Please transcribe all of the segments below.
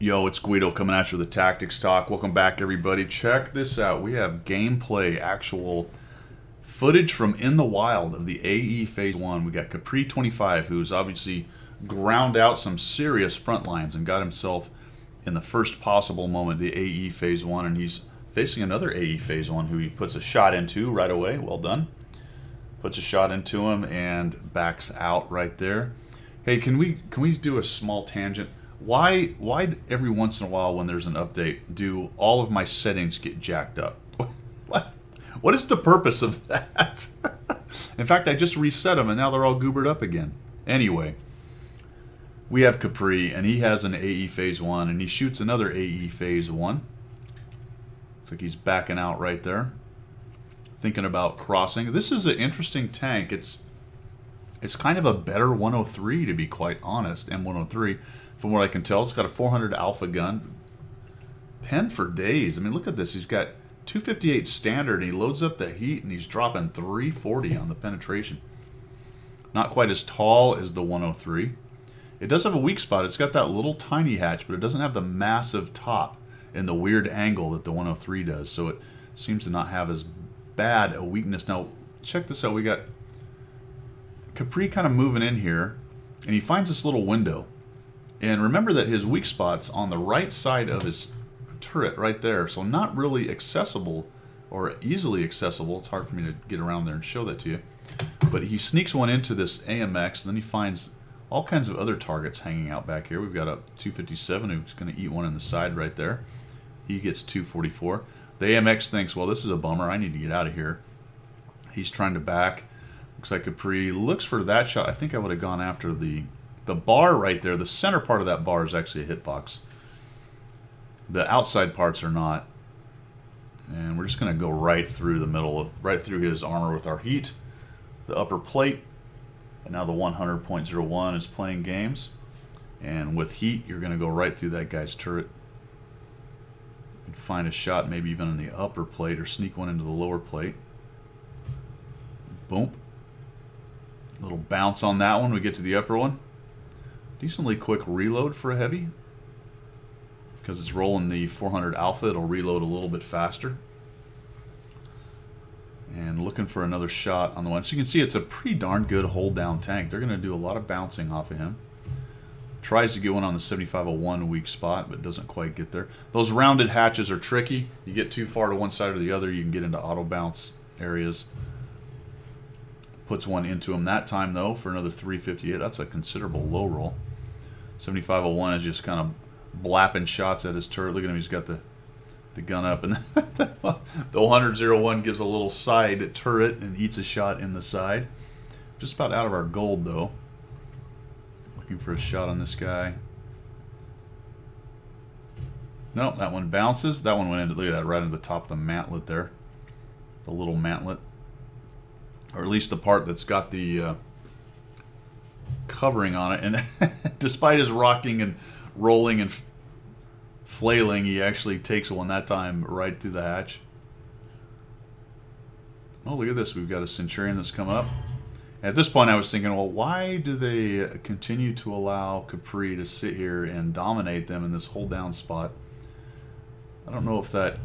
Yo, it's Guido coming at you with the Tactics Talk. Welcome back, everybody. Check this out. We have gameplay, actual footage from in the wild of the AE Phase 1. We got Capri 25, who's obviously ground out some serious front lines and got himself in the first possible moment, the AE Phase 1, and he's facing another AE Phase 1 who he puts a shot into right away. Well done. Puts a shot into him and backs out right there. Hey, can we do a small tangent? Why every once in a while when there's an update do all of my settings get jacked up? What is the purpose of that? In fact, I just reset them and now they're all goobered up again. Anyway, we have Capri and he has an AE Phase 1 and he shoots another AE Phase 1. Looks like he's backing out right there. Thinking about crossing. This is an interesting tank. It's kind of a better 103 to be quite honest, M103. From what I can tell, it's got a 400 alpha gun. Pen for days. I mean, look at this. He's got 258 standard, and he loads up the heat, and he's dropping 340 on the penetration. Not quite as tall as the 103. It does have a weak spot. It's got that little tiny hatch, but it doesn't have the massive top and the weird angle that the 103 does. So it seems to not have as bad a weakness. Now, check this out. We got Capri kind of moving in here, and he finds this little window. And remember that his weak spot's on the right side of his turret right there, so not really accessible or easily accessible. It's hard for me to get around there and show that to you. But he sneaks one into this AMX, and then he finds all kinds of other targets hanging out back here. We've got a 257 who's going to eat one in the side right there. He gets 244. The AMX thinks, well, this is a bummer. I need to get out of here. He's trying to back. Looks like Capri looks for that shot. I think I would have gone after the bar right there. The center part of that bar is actually a hitbox. The outside parts are not. And we're just going to go right through the middle, right through his armor with our heat. The upper plate. And now the 100.01 is playing games. And with heat, you're going to go right through that guy's turret. You can find a shot maybe even in the upper plate or sneak one into the lower plate. Boom. Little bounce on that one. We get to the upper one. Decently quick reload for a heavy. Because it's rolling the 400 alpha, it'll reload a little bit faster. And looking for another shot on the one. So you can see it's a pretty darn good hold down tank. They're going to do a lot of bouncing off of him. Tries to get one on the 7501 weak spot, but doesn't quite get there. Those rounded hatches are tricky. You get too far to one side or the other, you can get into auto bounce areas. Puts one into him that time, though, for another 358. That's a considerable low roll. 7501 is just kind of blapping shots at his turret. Look at him. He's got the gun up. And the 100-01 gives a little side turret and eats a shot in the side. Just about out of our gold, though. Looking for a shot on this guy. Nope, that one bounces. That one went into, look at that, right at the top of the mantlet there. The little mantlet. Or at least the part that's got the covering on it. And despite his rocking and rolling and flailing, he actually takes one that time right through the hatch. Oh, look at this. We've got a Centurion that's come up. At this point, I was thinking, well, why do they continue to allow Capri to sit here and dominate them in this hold down spot? I don't know if that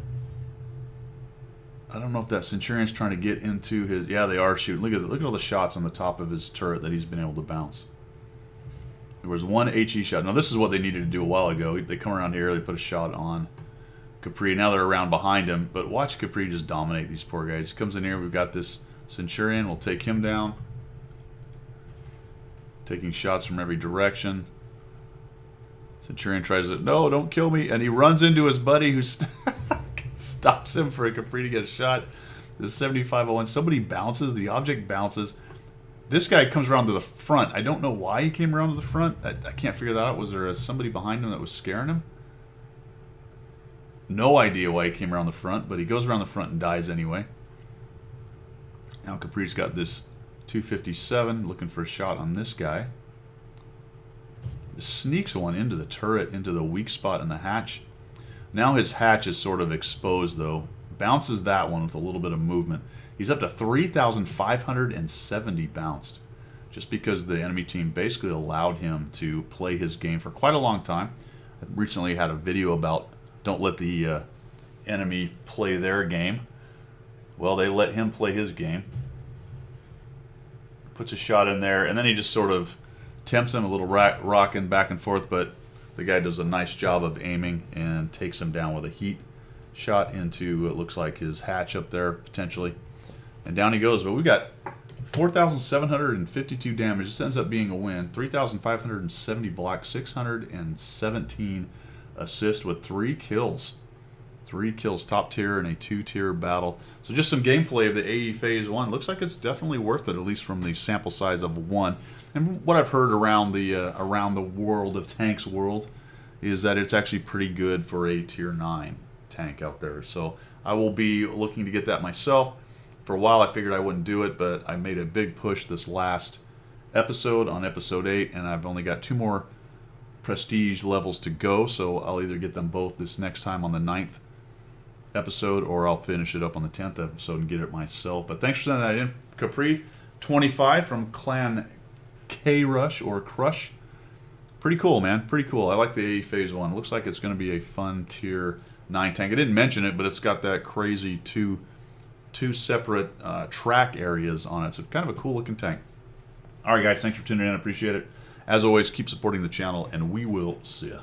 Centurion's trying to get into his... Yeah, they are shooting. Look at all the shots on the top of his turret that he's been able to bounce. There was one HE shot. Now, this is what they needed to do a while ago. They come around here, they put a shot on Capri. Now they're around behind him. But watch Capri just dominate these poor guys. He comes in here. We've got this Centurion. We'll take him down. Taking shots from every direction. Centurion tries to... No, don't kill me. And he runs into his buddy who's... stops him for a Capri to get a shot. The 7501. Somebody bounces. The object bounces. This guy comes around to the front. I don't know why he came around to the front. I can't figure that out. Was there somebody behind him that was scaring him? No idea why he came around the front, but he goes around the front and dies anyway. Now Capri's got this 257 looking for a shot on this guy. Just sneaks one into the turret, into the weak spot in the hatch. Now his hatch is sort of exposed, though. Bounces that one with a little bit of movement. He's up to 3,570 bounced. Just because the enemy team basically allowed him to play his game for quite a long time. recently had a video about don't let the enemy play their game. Well, they let him play his game. Puts a shot in there, and then he just sort of tempts him, a little rocking back and forth, but the guy does a nice job of aiming and takes him down with a heat shot into, it looks like, his hatch up there, potentially. And down he goes, but we got 4,752 damage. This ends up being a win. 3,570 block, 617 assist with 3 kills. 3 kills, top tier in a 2-tier battle. So just some gameplay of the AE Phase 1. Looks like it's definitely worth it, at least from the sample size of 1. And what I've heard around the world of Tanks world is that it's actually pretty good for a tier 9 tank out there. So I will be looking to get that myself. For a while I figured I wouldn't do it, but I made a big push this last episode on episode 8, and I've only got 2 more prestige levels to go, so I'll either get them both this next time on the 9th episode, or I'll finish it up on the 10th episode and get it myself. But thanks for sending that in. Capri 25 from Clan K Rush or Crush. Pretty cool, man. Pretty cool. I like the AE Phase 1. Looks like it's going to be a fun tier 9 tank. I didn't mention it, but it's got that crazy two separate track areas on it. So kind of a cool looking tank. All right, guys. Thanks for tuning in. I appreciate it. As always, keep supporting the channel, and we will see ya.